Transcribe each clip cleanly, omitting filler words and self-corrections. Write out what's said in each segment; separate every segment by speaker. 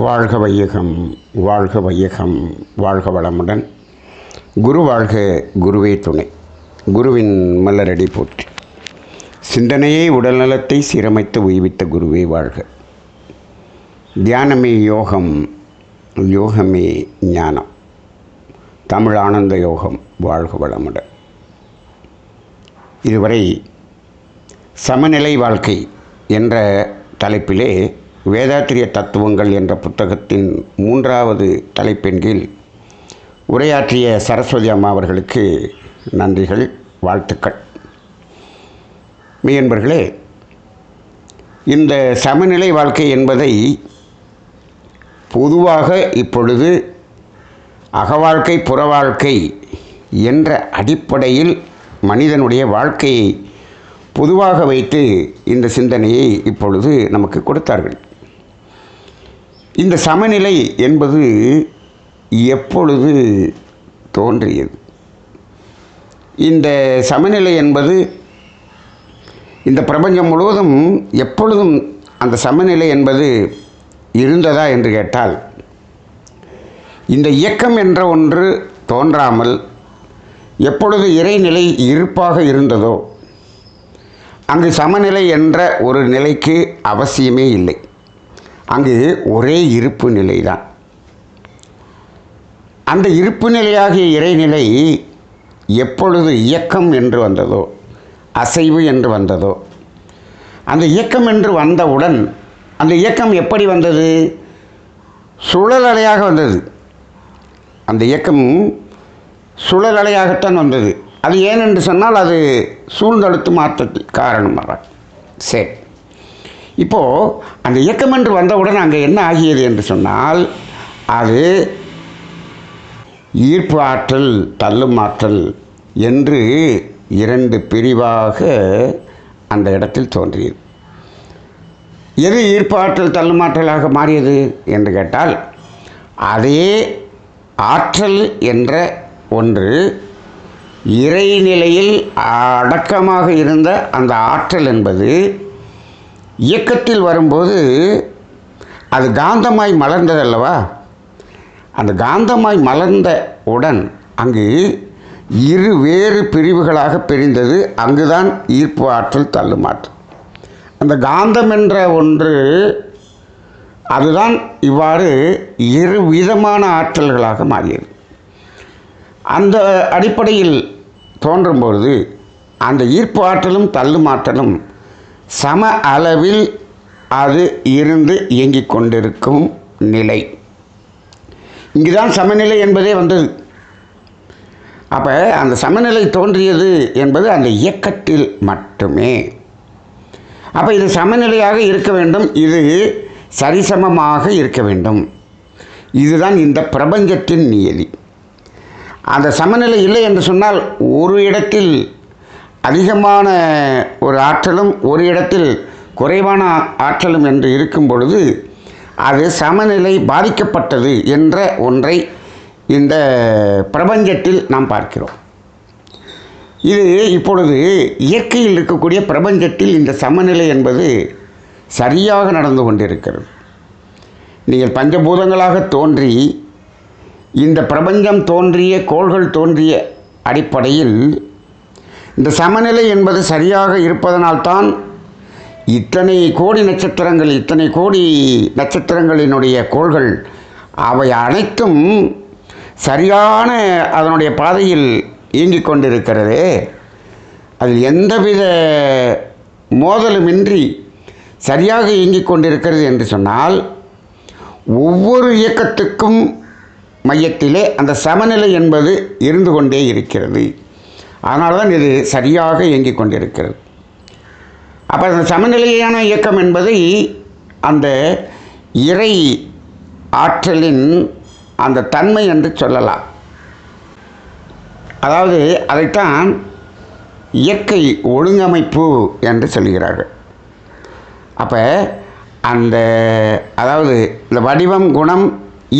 Speaker 1: வாழ்க வையகம், வாழ்க வையகம், வாழ்க வளமுடன். குரு வாழ்க, குருவே துணை. குருவின் மலரடி போற்றி. சிந்தனையே உடல்நலத்தை சீரமைத்து உய்வித்த குருவே வாழ்க. தியானமே யோகம், யோகமே ஞானம். தமிழ் ஆனந்த யோகம். வாழ்க வளமுடன். இதுவரை சமநிலை வாழ்க்கை என்ற தலைப்பிலே வேதாத்திரிய தத்துவங்கள் என்ற புத்தகத்தின் 3வது தலைப்பின் கீழ் உரையாற்றிய சரஸ்வதி அம்மா அவர்களுக்கு நன்றிகள், வாழ்த்துக்கள். மெய்யன்பர்களே, இந்த சமநிலை வாழ்க்கை என்பதை பொதுவாக இப்பொழுது அகவாழ்க்கை புற வாழ்க்கை என்ற அடிப்படையில் மனிதனுடைய வாழ்க்கையை பொதுவாக வைத்து இந்த சிந்தனையை இப்பொழுது நமக்கு கொடுத்தார்கள். இந்த சமநிலை என்பது எப்பொழுது தோன்றியது? இந்த சமநிலை என்பது இந்த பிரபஞ்சம் முழுவதும் எப்பொழுதும் அந்த சமநிலை என்பது இருந்ததா என்று கேட்டால், இந்த இயக்கம் என்ற ஒன்று தோன்றாமல் எப்பொழுது இறைநிலை இருப்பாக இருந்ததோ அங்கு சமநிலை என்ற ஒரு நிலைக்கு அவசியமே இல்லை. அங்கு ஒரே இருப்பு நிலைதான். அந்த இருப்பு நிலையாகிய இறைநிலை எப்பொழுது இயக்கம் என்று வந்ததோ, அசைவு என்று வந்ததோ, அந்த இயக்கம் என்று வந்தவுடன் அந்த இயக்கம் எப்படி வந்தது? சுழலலையாக வந்தது. அந்த இயக்கம் சுழலலையாகத்தான் வந்தது. அது ஏனென்று சொன்னால் அது சூழ்ந்தழுத்து மாற்றத்தில் காரணமாக. சரி, இப்போது அந்த இயக்கம் என்று வந்தவுடன் அங்கே என்ன ஆகியது என்று சொன்னால், அது ஈர்ப்பு ஆற்றல், தள்ளும் ஆற்றல் என்று 2 பிரிவாக அந்த இடத்தில் தோன்றியது. எது ஈர்ப்பு ஆற்றல் தள்ளும் ஆற்றலாக மாறியது என்று கேட்டால், அதே ஆற்றல் என்ற ஒன்று இறைநிலையில் அடக்கமாக இருந்த அந்த ஆற்றல் என்பது இயக்கத்தில் வரும்போது அது காந்தமாய் மலர்ந்ததல்லவா? அந்த காந்தமாய் மலர்ந்தவுடன் அங்கு வேறு பிரிவுகளாக பிரிந்தது. அங்குதான் ஈர்ப்பு ஆற்றல், தள்ளும் ஆற்றல். அந்த காந்தம் என்ற ஒன்று அதுதான் இவ்வாறு விதமான ஆற்றல்களாக மாறியது. அந்த அடிப்படையில் தோன்றும்பொழுது அந்த ஈர்ப்பு ஆற்றலும் தள்ளும் ஆற்றலும் சம அளவில் அது இருந்து இயங்கிக் கொண்டிருக்கும் நிலை. இங்குதான் சமநிலை என்பதே வந்தது. அப்போ அந்த சமநிலை தோன்றியது என்பது அந்த இயக்கத்தில் மட்டுமே. அப்போ இது சமநிலையாக இருக்க வேண்டும், இது சரிசமமாக இருக்க வேண்டும். இதுதான் இந்த பிரபஞ்சத்தின் நியதி. அந்த சமநிலை இல்லை என்று சொன்னால், ஒரு இடத்தில் அதிகமான ஒரு ஆற்றலும் ஒரு இடத்தில் குறைவான ஆற்றலும் என்று இருக்கும் பொழுது அது சமநிலை பாதிக்கப்பட்டது என்ற ஒன்றை இந்த பிரபஞ்சத்தில் நாம் பார்க்கிறோம். இது இப்பொழுது இயற்கையில் இருக்கக்கூடிய பிரபஞ்சத்தில் இந்த சமநிலை என்பது சரியாக நடந்து கொண்டிருக்கிறது. நீங்கள் பஞ்சபூதங்களாக தோன்றி இந்த பிரபஞ்சம் தோன்றிய, கோள்கள் தோன்றிய அடிப்படையில் இந்த சமநிலை என்பது சரியாக இருப்பதனால்தான் இத்தனை கோடி நட்சத்திரங்கள், இத்தனை கோடி நட்சத்திரங்களினுடைய கோள்கள் அவை அனைத்தும் சரியான அதனுடைய பாதையில் இயங்கிக் கொண்டிருக்கிறது. அதில் எந்தவித மோதலுமின்றி சரியாக இயங்கிக் கொண்டிருக்கிறது என்று சொன்னால், ஒவ்வொரு இயக்கத்துக்கும் மையத்திலே அந்த சமநிலை என்பது இருந்து கொண்டே இருக்கிறது. அதனால தான் இது சரியாக இயங்கிக் கொண்டிருக்கிறது. அப்போ அந்த சமநிலையான இயக்கம் என்பதை அந்த இறை ஆற்றலின் அந்த தன்மை என்று சொல்லலாம். அதாவது அதைத்தான் இயற்கை ஒழுங்கமைப்பு என்று சொல்கிறார்கள். அப்போ அந்த அதாவது இந்த வடிவம், குணம்,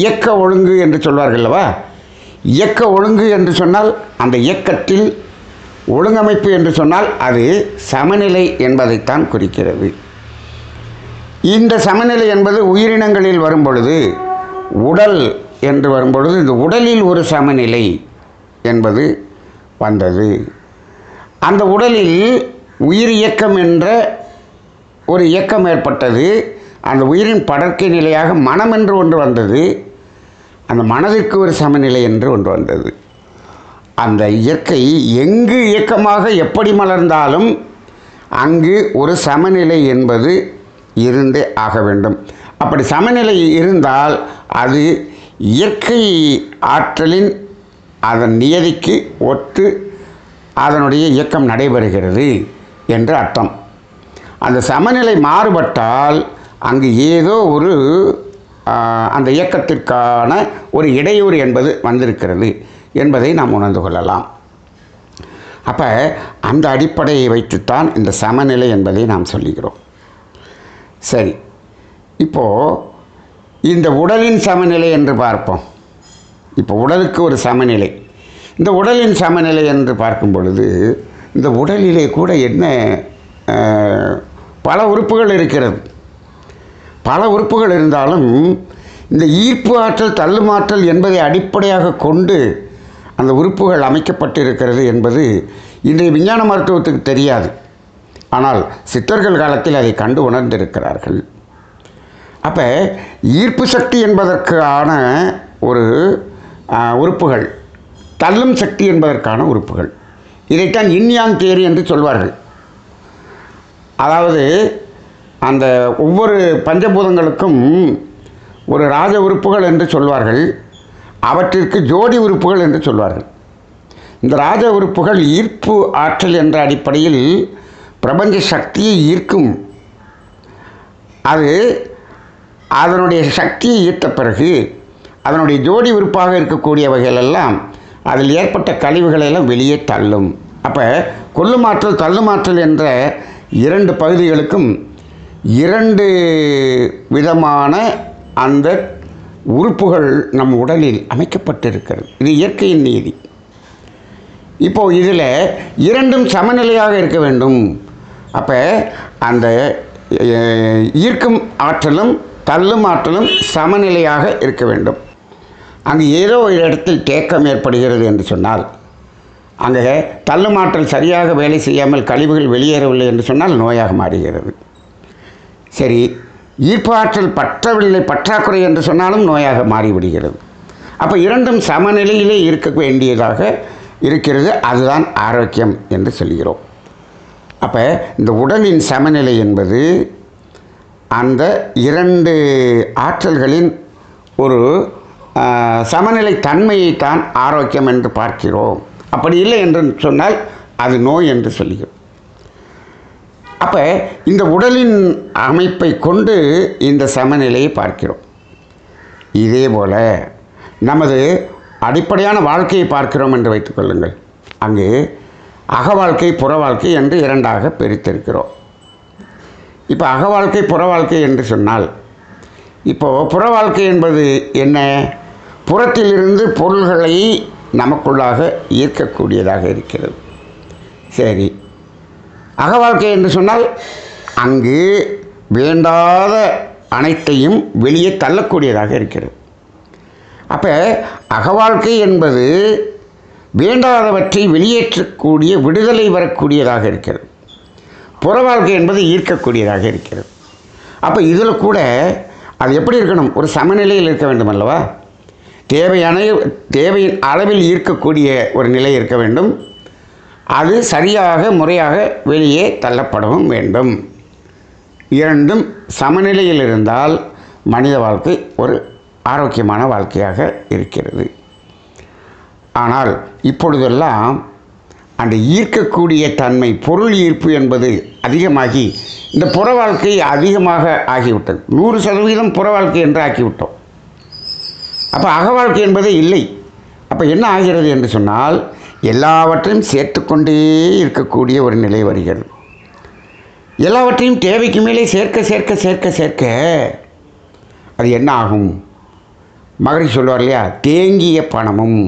Speaker 1: இயக்க ஒழுங்கு என்று சொல்வார்கள் அல்லவா? இயக்க ஒழுங்கு என்று சொன்னால் அந்த இயக்கத்தில் ஒழுங்கமைப்பு என்று சொன்னால் அது சமநிலை என்பதைத்தான் குறிக்கிறது. இந்த சமநிலை என்பது உயிரினங்களில் வரும்பொழுது, உடல் என்று வரும்பொழுது இந்த உடலில் ஒரு சமநிலை என்பது வந்தது. அந்த உடலில் உயிர் இயக்கம் என்ற ஒரு இயக்கம் ஏற்பட்டது. அந்த உயிரின் படர்க்கை நிலையாக மனம் என்று ஒன்று வந்தது. அந்த மனதிற்கு ஒரு சமநிலை என்று ஒன்று வந்தது. அந்த இயற்கை எங்கு இயக்கமாக எப்படி மலர்ந்தாலும் அங்கு ஒரு சமநிலை என்பது இருந்தே ஆக வேண்டும். அப்படி சமநிலை இருந்தால் அது இயற்கை ஆற்றலின் அதன் நியதிக்கு ஒத்து அதனுடைய இயக்கம் நடைபெறுகிறது என்று அர்த்தம். அந்த சமநிலை மாறுபட்டால் அங்கு ஏதோ ஒரு அந்த இயக்கத்திற்கான ஒரு இடையூறு என்பது வந்திருக்கிறது என்பதை நாம் உணர்ந்து கொள்ளலாம். அப்போ அந்த அடிப்படையை வைத்துத்தான் இந்த சமநிலை என்பதை நாம் சொல்லுகிறோம். சரி, இப்போது இந்த உடலின் சமநிலை என்று பார்ப்போம். இப்போ உடலுக்கு ஒரு சமநிலை, இந்த உடலின் சமநிலை என்று பார்க்கும் பொழுது இந்த உடலிலே கூட என்ன பல உறுப்புகள் இருக்கிறது. பல உறுப்புகள் இருந்தாலும் இந்த ஈர்ப்பு ஆற்றல் தள்ளுமாற்றல் என்பதை அடிப்படையாக கொண்டு அந்த உறுப்புகள் அமைக்கப்பட்டு இருக்கிறது என்பது இன்றைய விஞ்ஞான மருத்துவத்துக்கு தெரியாது. ஆனால் சித்தர்கள் காலத்தில் அதை கண்டு உணர்ந்திருக்கிறார்கள். அப்போ ஈர்ப்பு சக்தி என்பதற்கான ஒரு உறுப்புகள், தள்ளும் சக்தி என்பதற்கான உறுப்புகள், இதைத்தான் yin yang தியரி என்று சொல்வார்கள். அதாவது அந்த ஒவ்வொரு பஞ்சபூதங்களுக்கும் ஒரு ராஜ உறுப்புகள் என்று சொல்வார்கள், அவற்றிற்கு ஜோடி உறுப்புகள் என்று சொல்வார்கள். இந்த ராஜ உறுப்புகள் ஈர்ப்பு ஆற்றல் என்ற அடிப்படையில் பிரபஞ்ச சக்தியை ஈர்க்கும். அது அதனுடைய சக்தியை ஈர்த்த பிறகு அதனுடைய ஜோடி உறுப்பாக இருக்கக்கூடிய வகைகளெல்லாம் அதில் ஏற்பட்ட கழிவுகளெல்லாம் வெளியே தள்ளும். அப்போ கொல்லுமாற்றல் தள்ளுமாற்றல் என்ற இரண்டு பகுதிகளுக்கும் இரண்டு விதமான அந்த உறுப்புகள் நம் உடலில் அமைக்கப்பட்டிருக்கிறது. இது இயற்கையின் நீதி. இப்போது இதில் இரண்டும் சமநிலையாக இருக்க வேண்டும். அப்போ அந்த ஈர்க்கும் ஆற்றலும் தள்ளும் ஆற்றலும் சமநிலையாக இருக்க வேண்டும். அங்கு ஏதோ ஒரு இடத்தில் தேக்கம் ஏற்படுகிறது என்று சொன்னால், அங்கே தள்ளும் ஆற்றல் சரியாக வேலை செய்யாமல் கழிவுகள் வெளியேறவில்லை என்று சொன்னால் நோயாக மாறுகிறது. சரி, ஈர்ப்பு ஆற்றல் பற்றவில்லை, பற்றாக்குறை என்று சொன்னாலும் நோயாக மாறிவிடுகிறது. அப்போ இரண்டும் சமநிலையிலே இருக்க வேண்டியதாக இருக்கிறது. அதுதான் ஆரோக்கியம் என்று சொல்கிறோம். அப்போ இந்த உடலின் சமநிலை என்பது அந்த இரண்டு ஆற்றல்களின் ஒரு சமநிலை தன்மையைத்தான் ஆரோக்கியம் என்று பார்க்கிறோம். அப்படி இல்லை என்று சொன்னால் அது நோய் என்று சொல்கிறோம். அப்போ இந்த உடலின் அமைப்பை கொண்டு இந்த சமநிலையை பார்க்கிறோம். இதே போல் நமது அடிப்படையான வாழ்க்கையை பார்க்கிறோம் என்று வைத்துக்கொள்ளுங்கள். அங்கு அக வாழ்க்கை புற வாழ்க்கை என்று இரண்டாக பிரித்திருக்கிறோம். இப்போ அக வாழ்க்கை புற வாழ்க்கை என்று சொன்னால், இப்போது புற வாழ்க்கை என்பது என்ன? புறத்திலிருந்து பொருள்களை நமக்குள்ளாக ஈர்க்கக்கூடியதாக இருக்கிறது. சரி, அக வாழ்க்கை என்று சொன்னால் அங்கு வேண்டாத அனைத்தையும் வெளியே தள்ளக்கூடியதாக இருக்கிறது. அப்போ அக வாழ்க்கை என்பது வேண்டாதவற்றை வெளியேற்றக்கூடிய விடுதலை வரக்கூடியதாக இருக்கிறது. புற வாழ்க்கை என்பது ஈர்க்கக்கூடியதாக இருக்கிறது. அப்போ இதில் கூட அது எப்படி இருக்கணும்? ஒரு சமநிலையில் இருக்க வேண்டும் அல்லவா? தேவையின் அளவில் ஈர்க்கக்கூடிய ஒரு நிலை இருக்க வேண்டும். அது சரியாக முறையாக வெளியே தள்ளப்படவும் வேண்டும். இரண்டும் சமநிலையில் இருந்தால் மனித வாழ்க்கை ஒரு ஆரோக்கியமான வாழ்க்கையாக இருக்கிறது. ஆனால் இப்பொழுதெல்லாம் அந்த ஈர்க்கக்கூடிய தன்மை, பொருள் ஈர்ப்பு என்பது அதிகமாகி இந்த புற வாழ்க்கை அதிகமாக ஆகிவிட்டது. 100% புற வாழ்க்கை என்று ஆக்கிவிட்டோம். அப்போ அக வாழ்க்கை என்பதே இல்லை. அப்போ என்ன ஆகிறது என்று சொன்னால், எல்லாவற்றையும் சேர்த்துக்கொண்டே இருக்கக்கூடிய ஒரு நிலை வருகிறது. எல்லாவற்றையும் தேவைக்கு மேலே சேர்க்க சேர்க்க சேர்க்க சேர்க்க அது என்ன ஆகும்? மகரிஷி சொல்லுவார் இல்லையா, தேங்கிய பணமும்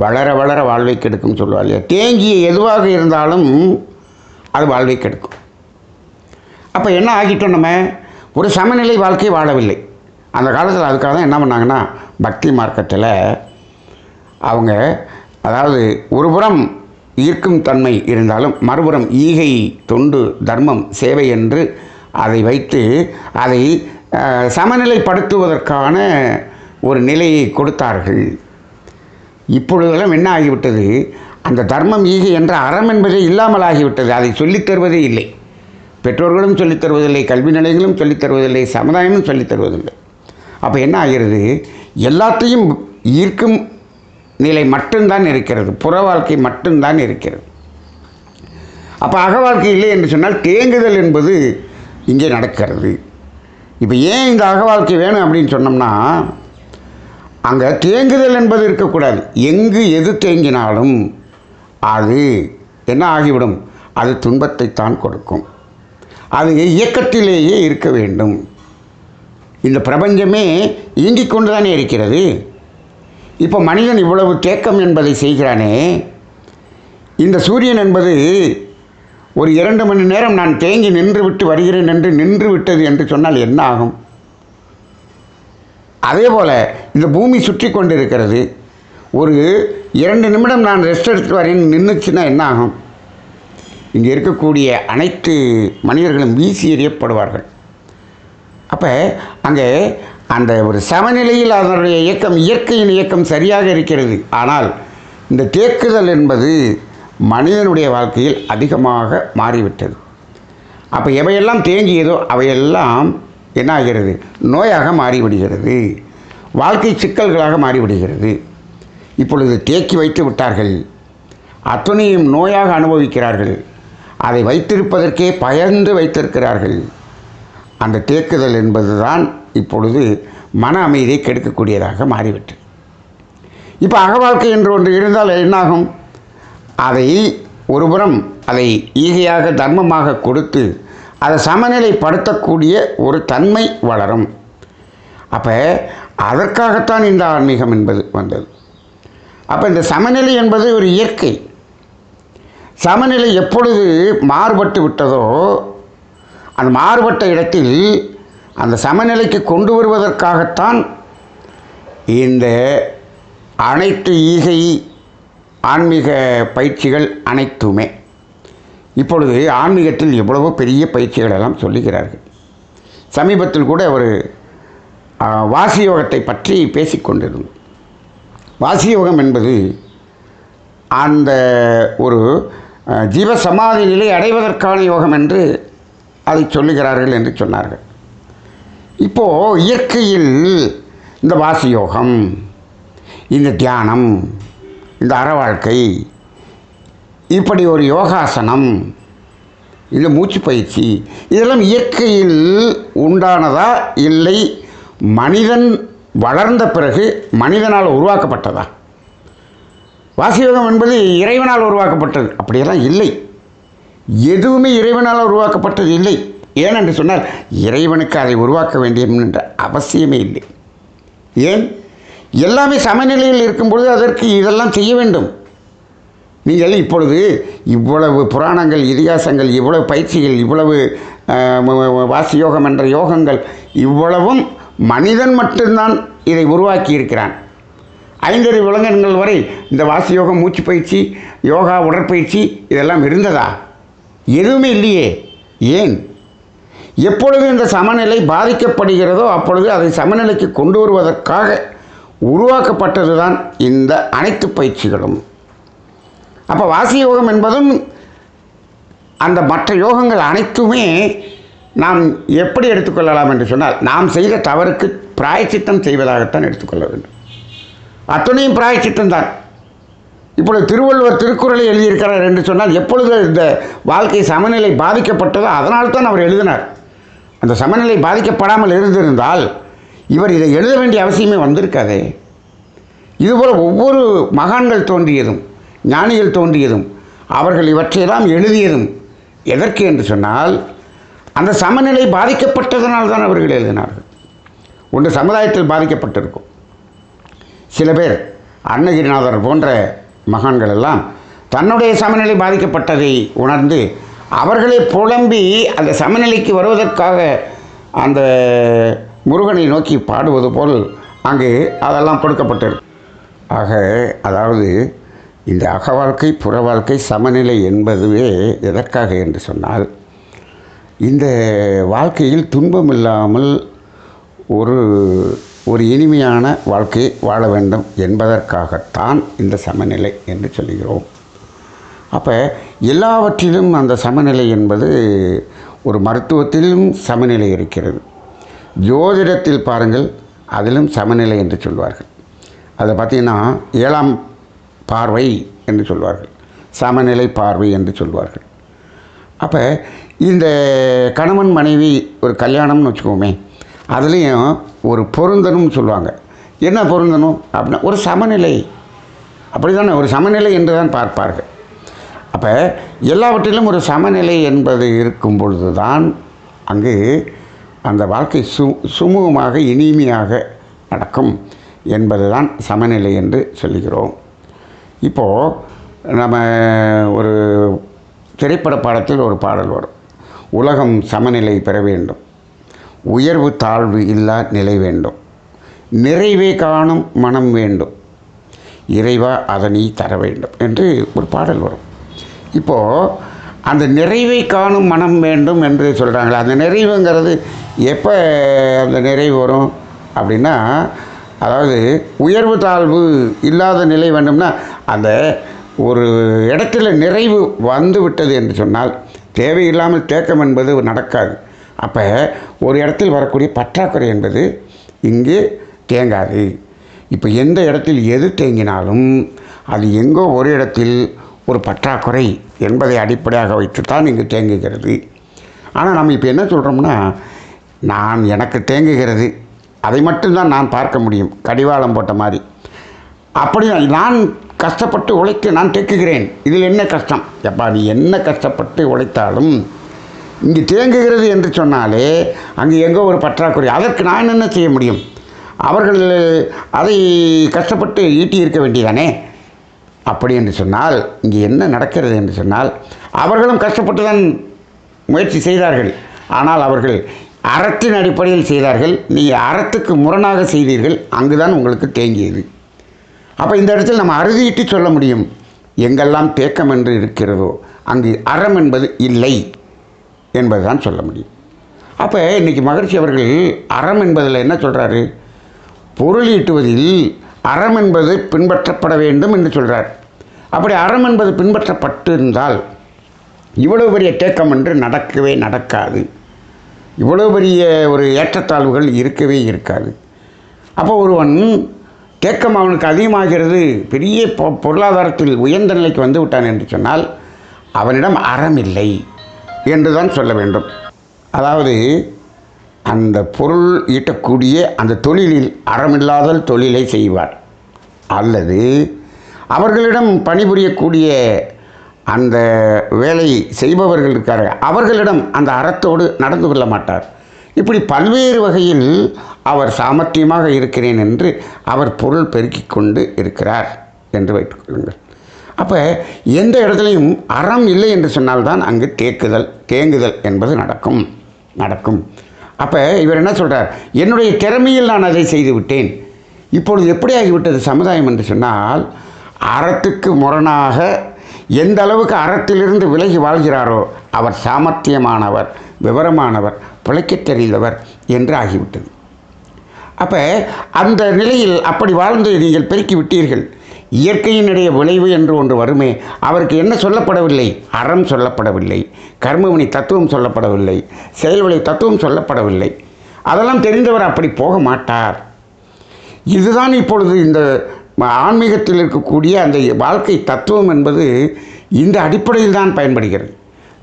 Speaker 1: வளர வளர வாழ்வை கெடுக்கும் சொல்லுவார் இல்லையா. தேங்கிய எதுவாக இருந்தாலும் அது வாழ்வை கெடுக்கும். அப்போ என்ன ஆகிட்டோம்? நம்ம ஒரு சமநிலை வாழ்க்கை வாழவில்லை. அந்த காலத்தில் அதுக்காக தான் என்ன பண்ணாங்கன்னா, பக்தி மார்க்கத்தில் அவங்க அதாவது ஒருபுறம் ஈர்க்கும் தன்மை இருந்தாலும் மறுபுறம் ஈகை, தொண்டு, தர்மம், சேவை என்று அதை வைத்து அதை சமநிலைப்படுத்துவதற்கான ஒரு நிலையை கொடுத்தார்கள். இப்பொழுதெல்லாம் என்ன ஆகிவிட்டது, அந்த தர்மம், ஈகை என்ற அறம் என்பதே இல்லாமல் ஆகிவிட்டது. அதை சொல்லித் தருவதே இல்லை. பெற்றோர்களும் சொல்லித் தருவதில்லை, கல்வி நிலையங்களும் சொல்லித் தருவதில்லை, சமுதாயமும் சொல்லித் தருவதில்லை. அப்போ என்ன ஆகிறது, எல்லாத்தையும் ஈர்க்கும் நிலை மட்டும்தான் இருக்கிறது, புற வாழ்க்கை மட்டும்தான் இருக்கிறது. அப்போ அக வாழ்க்கை இல்லை என்று சொன்னால் தேங்குதல் என்பது இங்கே நடக்கிறது. இப்போ ஏன் இந்த அக வாழ்க்கை வேணும் அப்படின்னு சொன்னோம்னா, அங்கே தேங்குதல் என்பது இருக்கக்கூடாது. எங்கு எது தேங்கினாலும் அது என்ன ஆகிவிடும், அது துன்பத்தைத்தான் கொடுக்கும். அது இயக்கத்திலேயே இருக்க வேண்டும். இந்த பிரபஞ்சமே இயங்கிக் கொண்டு தானே இருக்கிறது. இப்போ மனிதன் இவ்வளவு தேக்கம் என்பதை செய்கிறானே, இந்த சூரியன் என்பது ஒரு 2 மணி நேரம் நான் தேங்கி நின்று விட்டு வருகிறேன் என்று நின்று விட்டது என்று சொன்னால் என்ன ஆகும்? அதே போல் இந்த பூமி சுற்றி கொண்டு இருக்கிறது. ஒரு 2 நிமிடம் நான் ரெஸ்ட் எடுத்து வரேன் நின்றுச்சுன்னா என்ன ஆகும்? இங்கே இருக்கக்கூடிய அனைத்து மனிதர்களும் வீசி எறியப்படுவார்கள். அப்போ அங்கே அந்த ஒரு சமநிலையில் அதனுடைய இயக்கம், இயற்கையின் இயக்கம் சரியாக இருக்கிறது. ஆனால் இந்த தேக்குதல் என்பது மனிதனுடைய வாழ்க்கையில் அதிகமாக மாறிவிட்டது. அப்போ எவையெல்லாம் தேங்கியதோ அவையெல்லாம் என்ன ஆகிறது, நோயாக மாறிவிடுகிறது, வாழ்க்கை சிக்கல்களாக மாறிவிடுகிறது. இப்பொழுது தேக்கி வைத்து விட்டார்கள், அத்தனையும் நோயாக அனுபவிக்கிறார்கள். அதை வைத்திருப்பதற்கே பயந்து வைத்திருக்கிறார்கள். அந்த தேக்குதல் என்பது தான் இப்பொழுது மன அமைதியை கெடுக்கக்கூடியதாக மாறிவிட்டது. இப்போ அக வாழ்க்கை என்று ஒன்று இருந்தால் என்னாகும், அதை ஒருபுறம் அதை ஈகையாக தர்மமாக கொடுத்து அதை சமநிலைப்படுத்தக்கூடிய ஒரு தன்மை வளரும். அப்போ அதற்காகத்தான் இந்த ஆன்மீகம் என்பது வந்தது. அப்போ இந்த சமநிலை என்பது ஒரு இயற்கை. சமநிலை எப்பொழுது மாறுபட்டு விட்டதோ அந்த மாறுபட்ட இடத்தில் அந்த சமநிலைக்கு கொண்டு வருவதற்காகத்தான் இந்த அனைத்து ஈகை ஆன்மீக பயிற்சிகள் அனைத்துமே. இப்பொழுது ஆன்மீகத்தில் எவ்வளவோ பெரிய பயிற்சிகள் எல்லாம் சொல்லுகிறார்கள். சமீபத்தில் கூட ஒரு வாசியோகத்தை பற்றி பேசிக்கொண்டிருந்தோம். வாசியோகம் என்பது அந்த ஒரு ஜீவசமாதி நிலை அடைவதற்கான யோகம் என்று அதை சொல்லுகிறார்கள் என்று சொன்னார்கள். இப்போது இயற்கையில் இந்த வாசியோகம், இந்த தியானம், இந்த அற வாழ்க்கை, இப்படி ஒரு யோகாசனம், இந்த மூச்சு பயிற்சி, இதெல்லாம் இயற்கையில் உண்டானதா இல்லை மனிதன் வளர்ந்த பிறகு மனிதனால் உருவாக்கப்பட்டதா? வாசியோகம் என்பது இறைவனால் உருவாக்கப்பட்டது அப்படியெல்லாம் இல்லை. எதுவுமே இறைவனால் உருவாக்கப்பட்டது இல்லை. ஏனென்று சொன்னால் இறைவனுக்கு அதை உருவாக்க வேண்டிய என்ற அவசியமே இல்லை. ஏன்? எல்லாமே சமநிலையில் இருக்கும்பொழுது அதற்கு இதெல்லாம் செய்ய வேண்டும். நீங்கள் இப்பொழுது இவ்வளவு புராணங்கள், இதிகாசங்கள், இவ்வளவு பயிற்சிகள், இவ்வளவு வாசியோகம் என்ற யோகங்கள், இவ்வளவும் மனிதன் மட்டும்தான் இதை உருவாக்கி இருக்கிறான். 5 விலங்கினங்கள் வரை இந்த வாசியோகம், மூச்சு பயிற்சி, யோகா, உடற்பயிற்சி இதெல்லாம் இருந்ததா? எதுவுமே இல்லையே. ஏன்? எப்பொழுது இந்த சமநிலை பாதிக்கப்படுகிறதோ அப்பொழுது அதை சமநிலைக்கு கொண்டு வருவதற்காக உருவாக்கப்பட்டது தான் இந்த அனைத்து பயிற்சிகளும். அப்போ வாசியோகம் என்பதும் அந்த மற்ற யோகங்கள் அனைத்துமே நாம் எப்படி எடுத்துக்கொள்ளலாம் என்று சொன்னால், நாம் செய்த தவறுக்கு பிராயச்சித்தம் செய்வதாகத்தான் எடுத்துக்கொள்ள வேண்டும். அத்தனையும் பிராயச்சித்தம் தான். இப்பொழுது திருவள்ளுவர் திருக்குறளை எழுதியிருக்கிறார் என்று சொன்னால், எப்பொழுது இந்த வாழ்க்கை சமநிலை பாதிக்கப்பட்டதோ அதனால்தான் அவர் எழுதினார். அந்த சமநிலை பாதிக்கப்படாமல் இருந்திருந்தால் இவர் இதை எழுத வேண்டிய அவசியமே வந்திருக்காதே. இதுபோல் ஒவ்வொரு மகான்கள் தோன்றியதும், ஞானிகள் தோன்றியதும், அவர்கள் இவற்றையெல்லாம் எழுதியதும் எதற்கு என்று சொன்னால், அந்த சமநிலை பாதிக்கப்பட்டதனால் தான் அவர்கள் எழுதினார்கள். ஒன்று சமுதாயத்தில் பாதிக்கப்பட்டிருக்கும். சில பேர் அருணகிரிநாதர் போன்ற மகான்கள் எல்லாம் தன்னுடைய சமநிலை பாதிக்கப்பட்டதை உணர்ந்து அவர்களே புலம்பி அந்த சமநிலைக்கு வருவதற்காக அந்த முருகனை நோக்கி பாடுவது போல் அங்கு அதெல்லாம் கொடுக்கப்பட்டிருக்கு. ஆக அதாவது இந்த அக வாழ்க்கை புற வாழ்க்கை சமநிலை என்பதுவே எதற்காக என்று சொன்னால், இந்த வாழ்க்கையில் துன்பம் இல்லாமல் ஒரு ஒரு இனிமையான வாழ்க்கையை வாழ வேண்டும் என்பதற்காகத்தான் இந்த சமநிலை என்று சொல்கிறோம். அப்போ எல்லாவற்றிலும் அந்த சமநிலை என்பது ஒரு மருத்துவத்திலும் சமநிலை இருக்கிறது. ஜோதிடத்தில் பாருங்கள், அதிலும் சமநிலை என்று சொல்வார்கள். அதை பார்த்திங்கன்னா 7ஆம் பார்வை என்று சொல்வார்கள், சமநிலை பார்வை என்று சொல்வார்கள். அப்போ இந்த கணவன் மனைவி ஒரு கல்யாணம்னு வச்சுக்கோமே, அதுலேயும் ஒரு பொருந்தணும்னு சொல்லுவாங்க. என்ன பொருந்தணும் அப்படின்னா ஒரு சமநிலை, அப்படி தானே, ஒரு சமநிலை என்று தான் பார்ப்பார்கள். அப்போ எல்லாவற்றிலும் ஒரு சமநிலை என்பது இருக்கும் பொழுது தான் அங்கு அந்த வாழ்க்கை சுமூகமாக இனிமையாக நடக்கும் என்பது தான் சமநிலை என்று சொல்லுகிறோம். இப்போது நம்ம ஒரு திரைப்பட பாடத்தில் ஒரு பாடல் வரும், உலகம் சமநிலை பெற வேண்டும், உயர்வு தாழ்வு இல்லா நிலை வேண்டும், நிறைவே காணும் மனம் வேண்டும், இறைவா அதனை தர வேண்டும் என்று ஒரு பாடல் வரும். இப்போது அந்த நிறைவை காணும் மனம் வேண்டும் என்று சொல்கிறாங்களே, அந்த நிறைவுங்கிறது எப்போ அந்த நிறைவு வரும் அப்படின்னா, அதாவது உயர்வு தாழ்வு இல்லாத நிலை வேண்டும்னா அந்த ஒரு இடத்துல நிறைவு வந்து விட்டது என்று சொன்னால் தேவையில்லாமல் தேக்கம் என்பது நடக்காது. அப்போ ஒரு இடத்தில் வரக்கூடிய பற்றாக்குறை என்பது இங்கு தேங்காது. இப்போ எந்த இடத்தில் எது தேங்கினாலும் அது எங்கோ ஒரு இடத்தில் ஒரு பற்றாக்குறை என்பதை அடிப்படையாக வைத்துத்தான் இங்கு தேங்குகிறது. ஆனால் நம்ம இப்போ என்ன சொல்கிறோம்னா, எனக்கு தேங்குகிறது, அதை மட்டும்தான் நான் பார்க்க முடியும், கடிவாளம் போட்ட மாதிரி. அப்படி நான் கஷ்டப்பட்டு உழைத்து நான் தேக்குகிறேன், இதில் என்ன கஷ்டம்? எப்பா நீ என்ன கஷ்டப்பட்டு உழைத்தாலும் இங்கே தேங்குகிறது என்று சொன்னாலே அங்கே எங்கோ ஒரு பற்றாக்குறை, அதற்கு நான் என்ன செய்ய முடியும்? அவர்கள் அதை கஷ்டப்பட்டு ஈட்டி இருக்க வேண்டியதானே. அப்படி என்று சொன்னால் இங்கே என்ன நடக்கிறது என்று சொன்னால், அவர்களும் கஷ்டப்பட்டு தான் முயற்சி செய்தார்கள், ஆனால் அவர்கள் அறத்தின் அடிப்படையில் செய்தார்கள், நீங்கள் அறத்துக்கு முரணாக செய்தீர்கள், அங்குதான் உங்களுக்கு தேங்கியது. அப்போ இந்த இடத்தில் நம்ம அறுதியிட்டு சொல்ல முடியும், எங்கெல்லாம் தேக்கம் என்று இருக்கிறதோ அங்கு அறம் என்பது இல்லை என்பது தான் சொல்ல முடியும். அப்போ இன்றைக்கி மகரிஷி அவர்கள் அறம் என்பதில் என்ன சொல்கிறாரு, பொருள் ஈட்டுவதில் அறம் என்பது பின்பற்றப்பட வேண்டும் என்று சொல்கிறார். அப்படி அறம் என்பது பின்பற்றப்பட்டு இருந்தால் இவ்வளவு பெரிய தேக்கம் என்று நடக்கவே நடக்காது, இவ்வளவு பெரிய ஒரு ஏற்றத்தாழ்வுகள் இருக்கவே இருக்காது. அப்போ ஒருவன் தேக்கம் அவனுக்கு அதிகமாகிறது, பெரிய பொருளாதாரத்தில் உயர்ந்த நிலைக்கு வந்து விட்டான் என்று சொன்னால் அவனிடம் அறம் இல்லை என்று தான் சொல்ல வேண்டும். அதாவது அந்த பொருள் ஈட்டக்கூடிய அந்த தொழிலில் அறமில்லாத தொழிலை செய்வார், அல்லது அவர்களிடம் பணிபுரியக்கூடிய அந்த வேலை செய்பவர்கள் இருக்கார்கள், அவர்களிடம் அந்த அறத்தோடு நடந்து கொள்ள மாட்டார். இப்படி பல்வேறு வகையில் அவர் சாமர்த்தியமாக இருக்கிறேன் என்று அவர் பொருள் பெருக்கிக் கொண்டு இருக்கிறார் என்று வைத்துக்கொள்ளுங்கள். அப்போ எந்த இடத்துலையும் அறம் இல்லை என்று சொன்னால்தான் அங்கு தேங்குதல் என்பது நடக்கும். அப்போ இவர் என்ன சொல்கிறார், என்னுடைய திறமையில் நான் அதை செய்து விட்டேன். இப்பொழுது எப்படி ஆகிவிட்டது சமுதாயம் என்று சொன்னால், அறத்துக்கு முரணாக எந்த அளவுக்கு அறத்திலிருந்து விலகி வாழ்கிறாரோ அவர் சாமர்த்தியமானவர், விவரமானவர், பிழைக்கத் தெரிந்தவர் என்று ஆகிவிட்டது. அப்போ அந்த நிலையில் அப்படி வாழ்ந்து நீங்கள் பெருக்கி விட்டீர்கள். இயற்கையினுடைய விளைவு என்று ஒன்று வருமே, அவருக்கு என்ன சொல்லப்படவில்லை? அறம் சொல்லப்படவில்லை, கர்மவினை தத்துவம் சொல்லப்படவில்லை, செயல்வழி தத்துவம் சொல்லப்படவில்லை. அதெல்லாம் தெரிந்தவர் அப்படி போக மாட்டார். இதுதான் இப்பொழுது இந்த ஆன்மீகத்தில் இருக்கக்கூடிய அந்த வாழ்க்கை தத்துவம் என்பது இந்த அடிப்படையில் தான் பயன்படுகிறது.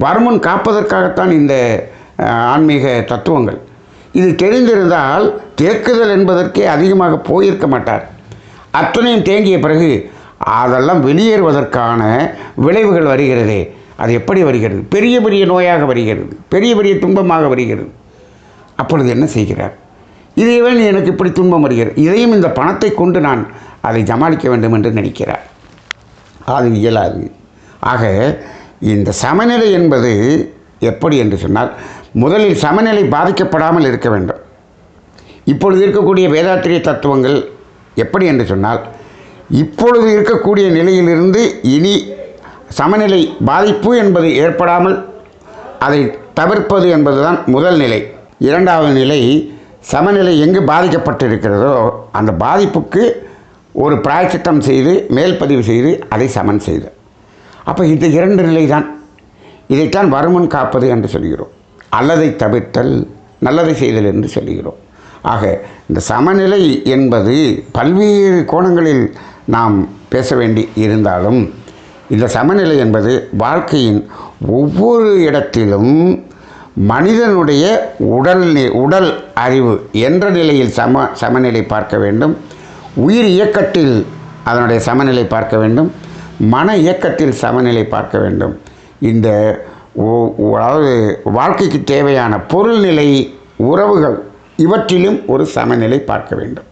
Speaker 1: வருமுன் காப்பதற்காகத்தான் இந்த ஆன்மீக தத்துவங்கள். இது தெரிந்திருந்தால் தேக்குதல் என்பதற்கே அதிகமாக போயிருக்க மாட்டார். அத்தனையும் தேங்கிய பிறகு அதெல்லாம் வெளியேறுவதற்கான விளைவுகள் வருகிறதே, அது எப்படி வருகிறது? பெரிய பெரிய நோயாக வருகிறது, பெரிய பெரிய துன்பமாக வருகிறது. அப்பொழுது என்ன செய்கிறார்? இதையே எனக்கு இப்படி துன்பம் வருகிறது, இதையும் இந்த பணத்தை கொண்டு நான் அதை சமாளிக்க வேண்டும் என்று நினைக்கிறார். அது இயலாது. ஆக இந்த சமநிலை என்பது எப்படி என்று சொன்னால், முதலில் சமநிலை பாதிக்கப்படாமல் இருக்க வேண்டும். இப்பொழுது இருக்கக்கூடிய வேதாத்திரிய தத்துவங்கள் எப்படி என்று சொன்னால், இப்பொழுது இருக்கக்கூடிய நிலையிலிருந்து இனி சமநிலை பாதிப்பு என்பது ஏற்படாமல் அதை தவிர்ப்பது என்பதுதான் முதல் நிலை. இரண்டாவது நிலை, சமநிலை எங்கு பாதிக்கப்பட்டிருக்கிறதோ அந்த பாதிப்புக்கு ஒரு பிராயச்சித்தம் செய்து மேல்பதிவு செய்து அதை சமன் செய்து. அப்போ இந்த இரண்டு நிலை தான். இதைத்தான் வருமுன் காப்பது என்று சொல்கிறோம். அல்லதை தவிர்த்தல், நல்லதை செய்தல் என்று சொல்கிறோம். ஆக இந்த சமநிலை என்பது பல்வேறு கோணங்களில் நாம் பேச வேண்டி இருந்தாலும், இந்த சமநிலை என்பது வாழ்க்கையின் ஒவ்வொரு இடத்திலும் மனிதனுடைய உடல் அறிவு என்ற நிலையில் சமநிலை பார்க்க வேண்டும். உயிர் இயக்கத்தில் அதனுடைய சமநிலை பார்க்க வேண்டும். மன இயக்கத்தில் சமநிலை பார்க்க வேண்டும். இந்த அதாவது வாழ்க்கைக்கு தேவையான பொருள்நிலை, உறவுகள் இவற்றிலும் ஒரு சமநிலை பார்க்க வேண்டும்.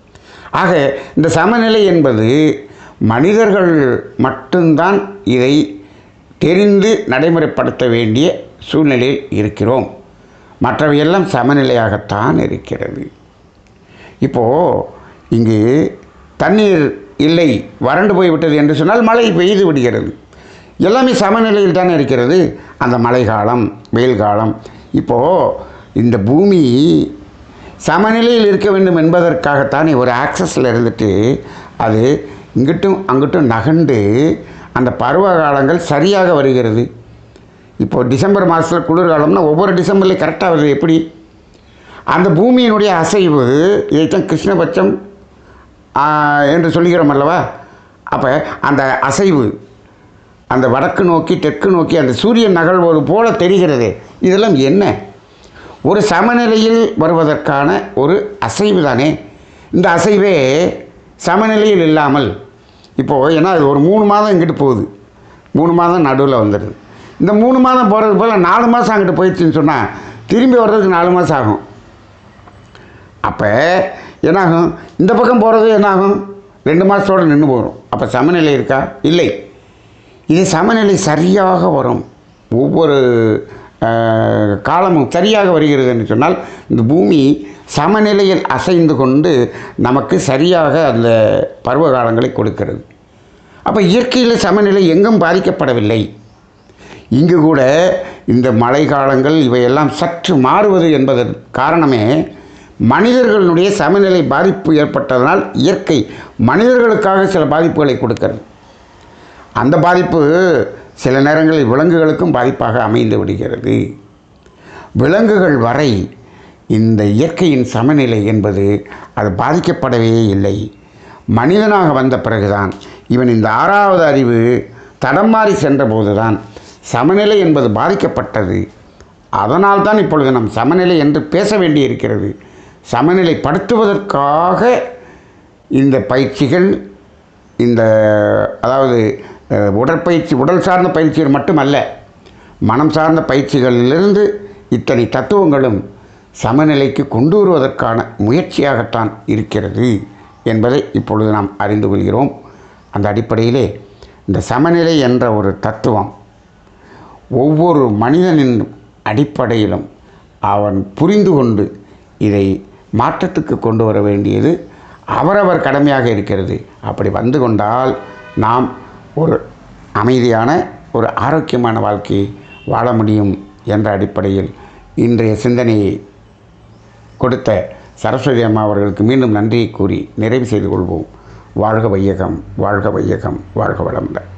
Speaker 1: ஆக இந்த சமநிலை என்பது மனிதர்கள் மட்டும்தான் இதை தெரிந்து நடைமுறைப்படுத்த வேண்டிய சூழ்நிலையில் இருக்கிறோம். மற்றவையெல்லாம் சமநிலையாகத்தான் இருக்கிறது. இப்போது இங்கு தண்ணீர் இல்லை, வறண்டு போய்விட்டது என்று சொன்னால் மழை பெய்து விடுகிறது. எல்லாமே சமநிலையில் தானே இருக்கிறது. அந்த மழை காலம், வெயில் காலம். இப்போது இந்த பூமி சமநிலையில் இருக்க வேண்டும் என்பதற்காகத்தானே ஒரு ஆக்சஸில் இருந்துட்டு அது இங்கிட்டும் அங்கிட்டும் நகண்டு அந்த பருவ காலங்கள் சரியாக வருகிறது. இப்போது டிசம்பர் மாதத்தில் குளிர்காலம்னா ஒவ்வொரு டிசம்பர்லேயும் கரெக்டாக வருது. எப்படி? அந்த பூமியினுடைய அசைவு, இதைத்தான் கிருஷ்ணபட்சம் என்று சொல்கிறோம் அல்லவா? அப்போ அந்த அசைவு, அந்த வடக்கு நோக்கி தெற்கு நோக்கி அந்த சூரியன் நகழ்வது போல தெரிகிறது. இதெல்லாம் என்ன? ஒரு சமநிலையில் வருவதற்கான ஒரு அசைவு தானே. இந்த அசைவே சமநிலையில் இல்லாமல் இப்போது ஏன்னா அது ஒரு 3 மாதம் இங்கிட்டு போகுது, 3 மாதம் நடுவில் வந்துடுது. இந்த 3 மாதம் போகிறது போல் 4 மாதம் அங்கிட்டு போயிடுச்சுன்னு சொன்னால் திரும்பி வர்றதுக்கு 4 மாதம் ஆகும். அப்போ என்னாகும்? இந்த பக்கம் போகிறது என்னாகும்? 2 மாதத்தோடு நின்று போகிறோம். அப்போ சமநிலை இருக்கா? இல்லை. இது சமநிலை சரியாக வரும். ஒவ்வொரு காலமும் சரியாக வருகிறது என்று சொன்னால் இந்த பூமி சமநிலையில் அசைந்து கொண்டு நமக்கு சரியாக அந்த பருவ காலங்களை கொடுக்கிறது. அப்போ இயற்கையில் சமநிலை எங்கும் பாதிக்கப்படவில்லை. இங்கு கூட இந்த மழை காலங்கள் இவையெல்லாம் சற்று மாறுவது என்பதற்கு காரணமே மனிதர்களுடைய சமநிலை பாதிப்பு ஏற்பட்டதனால் இயற்கை மனிதர்களுக்காக சில பாதிப்புகளை கொடுக்கிறது. அந்த பாதிப்பு சில நேரங்களில் விலங்குகளுக்கும் பாதிப்பாக அமைந்து விடுகிறது. விலங்குகள் வரை இந்த இயற்கையின் சமநிலை என்பது அது பாதிக்கப்படவே இல்லை. மனிதனாக வந்த பிறகுதான் இவன் இந்த 6வது அறிவு தடம் மாறி சென்றபோது தான் சமநிலை என்பது பாதிக்கப்பட்டது. அதனால் தான் இப்பொழுது நம் சமநிலை என்று பேச வேண்டியிருக்கிறது. சமநிலைப்படுத்துவதற்காக இந்த பயிற்சிகள், இந்த அதாவது உடற்பயிற்சி, உடல் சார்ந்த பயிற்சிகள் மட்டுமல்ல, மனம் சார்ந்த பயிற்சிகளிலிருந்து இத்தனை தத்துவங்களும் சமநிலைக்கு கொண்டு வருவதற்கான முயற்சியாகத்தான் இருக்கிறது என்பதை இப்பொழுது நாம் அறிந்து கொள்கிறோம். அந்த அடிப்படையிலே இந்த சமநிலை என்ற ஒரு தத்துவம் ஒவ்வொரு மனிதனின் அடிப்படையிலும் அவன் புரிந்து கொண்டு இதை மாற்றத்துக்கு கொண்டு வர வேண்டியது அவரவர் கடமையாக இருக்கிறது. அப்படி வந்து கொண்டால் நாம் ஒரு அமைதியான, ஒரு ஆரோக்கியமான வாழ்க்கையை வாழ முடியும் என்ற அடிப்படையில் இன்றைய சிந்தனையை கொடுத்த சரஸ்வதி அம்மா அவர்களுக்கு மீண்டும் நன்றியை கூறி நிறைவு செய்து கொள்வோம். வாழ்க வையகம், வாழ்க வையகம், வாழ்க வளமுடன்.